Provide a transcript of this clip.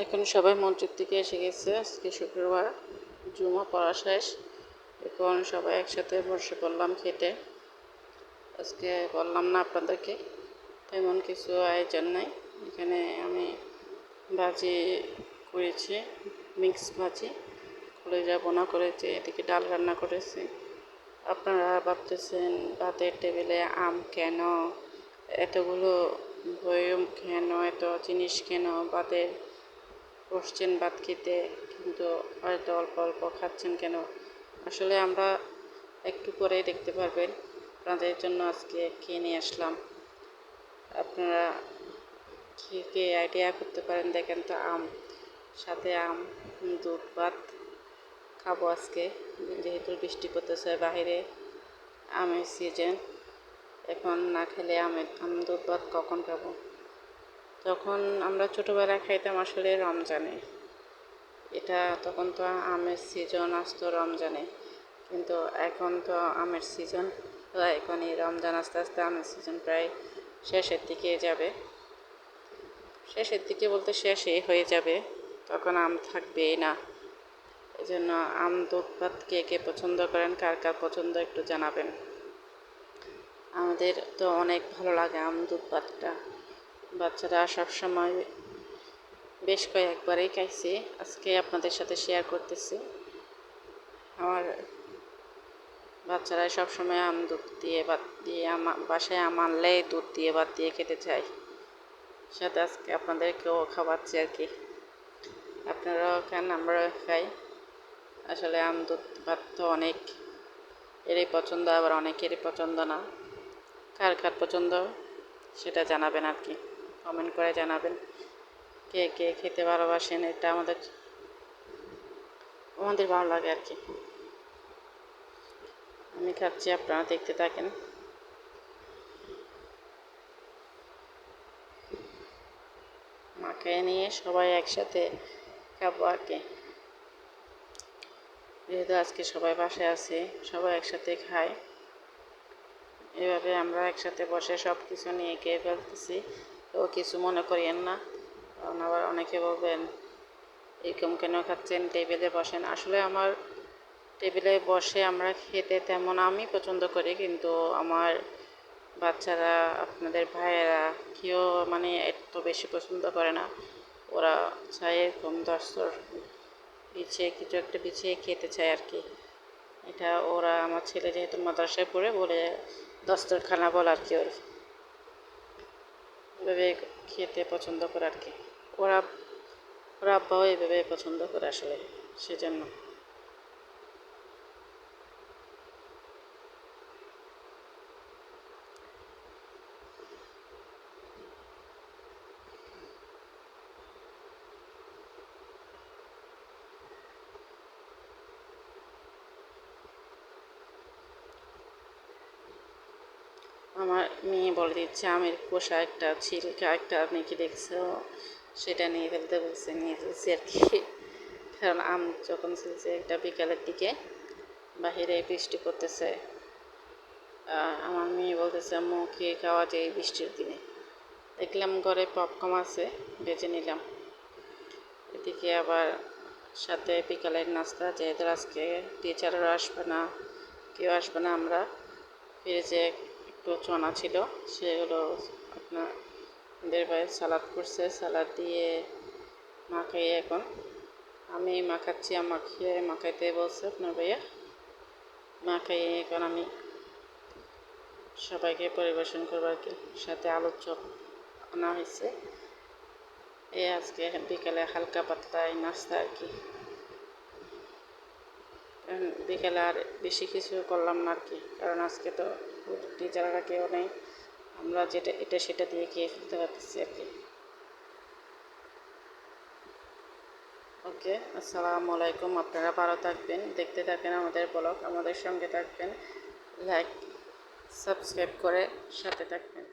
এখন সবাই মসজিদ থেকে এসে গেছে। আজকে শুক্রবার, জুমা পড়া শেষ। এখন সবাই একসাথে বসে পড়লাম খেতে। আজকে বললাম না আপনাদেরকে, তেমন কিছু আয়োজন নাই। এখানে আমি ভাজি করেছি, মিক্স ভাজি, কলেজা বোনা করেছি, এদিকে ডাল রান্না করেছি। আপনারা ভাবতেছেন ভাতের টেবিলে আম কেন, এতগুলো বয়ম কেন, এত জিনিস কেন ভাতের বসছেন ভাত খেতে, কিন্তু হয়তো অল্প অল্প খাচ্ছেন কেন? আসলে আমরা একটু পরেই দেখতে পারবেন। আপনাদের জন্য আজকে খেয়ে নিয়ে আসলাম। আপনারা কে আইডিয়া করতে পারেন দেখেন তো। সাথে দুধ ভাত খাবো আজকে, যেহেতু বৃষ্টি পড়তেছে বাহিরে, আমের সিজন। এখন না খেলে দুধ ভাত কখন খাবো? তখন আমরা ছোটোবেলায় খাইতাম আসলে রমজানে। তখন তো আমের সিজন আসতো রমজানে, কিন্তু এখন তো আমের সিজন, এখন এই রমজান আস্তে আস্তে আমের সিজন প্রায় শেষের দিকে যাবে। শেষের দিকে বলতে শেষই হয়ে যাবে, তখন আম থাকবেই না। এই জন্য দুধ ভাত কে কে পছন্দ করেন, কার কার পছন্দ একটু জানাবেন। আমাদের তো অনেক ভালো লাগে দুধ ভাতটা। বাচ্চারা সবসময় বেশ কয়েকবারই খাইছি, আজকে আপনাদের সাথে শেয়ার করতেছি। আমার বাচ্চারা সবসময় দুধ দিয়ে ভাত দিয়ে, বাসায় আনলে দুধ দিয়ে ভাত দিয়ে খেতে চাই। সাথে আজকে আপনাদেরকেও খাওয়াচ্ছি আর কি। আপনারাও খান, আমরাও খাই। আসলে দুধ ভাত তো অনেক এরই পছন্দ, আবার অনেকেরই পছন্দ না। কার কার পছন্দ সেটা জানাবেন আর কি, কমেন্ট করে জানাবেন। কে কে খেতে ভালোবাসেন, এটা আমাদের ভালো লাগে আর কি। আমি খাচ্ছি, আপনারা দেখতে থাকেন। মাকে নিয়ে সবাই একসাথে খাবো আর কি। যেহেতু আজকে সবাই বাসায় আছে, সবাই একসাথে খায়। এভাবে আমরা একসাথে বসে সব কিছু নিয়ে খেয়ে ফেলতেছি। তো কিছু মনে করিয়েন না, কারণ আবার অনেকে বলবেন এরকম কেন খাচ্ছেন, টেবিলে বসেন। আসলে আমার টেবিলে বসে আমরা খেতে তেমন আমি পছন্দ করি, কিন্তু আমার বাচ্চারা, আপনাদের ভাইয়েরা কেউ এত বেশি পছন্দ করে না। ওরা চায় এরকম দস্তর বিছিয়ে, কিছু একটা বিছিয়ে খেতে চায় আর কি। এটা ওরা, আমার ছেলে যেহেতু মাদ্রাসায় পড়ে, বলে দস্তরখানা বলে আর কি, ওইভাবে খেতে পছন্দ করে আর কি। ওরা ওরা আব্বাও এইভাবে পছন্দ করে আসলে, সেজন্য। আমার মেয়ে বলে দিচ্ছে আমের খোসা একটা ছিলকা একটা, আপনি কি দেখছো, সেটা নিয়ে ফেলতে বলছে, নিয়ে ফেলছি আর কি। কারণ যখন ছিলছে একটা বিকালের দিকে, বাহিরে বৃষ্টি পড়তেছে। আমার মেয়ে বলতেছে আম্মু খেয়ে খাওয়া যায় এই বৃষ্টির দিনে। দেখলাম ঘরে পপকর্ন আছে, বেজে নিলাম। এদিকে আবার সাথে বিকালের নাস্তা, যেহেতু আজকে টিচাররা আসবে না, কেউ আসবে না, আমরা ফ্রিজে একটু চনা ছিল, সেগুলো আপনাদের ভাই সালাদ করছে, সালাদ দিয়ে মাখাই। এখন আমি মাখাচ্ছি, মাখাইতে বলছে আপনার ভাইয়া, মাখাই। এখন আমি সবাইকে পরিবেশন করবো আর কি। সাথে আলুর চপ আনা হয়েছে। আজকে বিকেলে হালকা পাতলা নাস্তা আর কি। বিকেলে আর বেশি কিছু করলাম না আর কি, কারণ আজকে তো টিচাররা কেউ নেই, আমরা যেটা এটা সেটা দিয়ে খেয়ে ফেলতে পারতেছি আর কি। ওকে, আসসালামু আলাইকুম। আপনারা ভালো থাকবেন, দেখতে থাকেন আমাদের ব্লগ, আমাদের সঙ্গে থাকবেন, লাইক সাবস্ক্রাইব করে সাথে থাকবেন।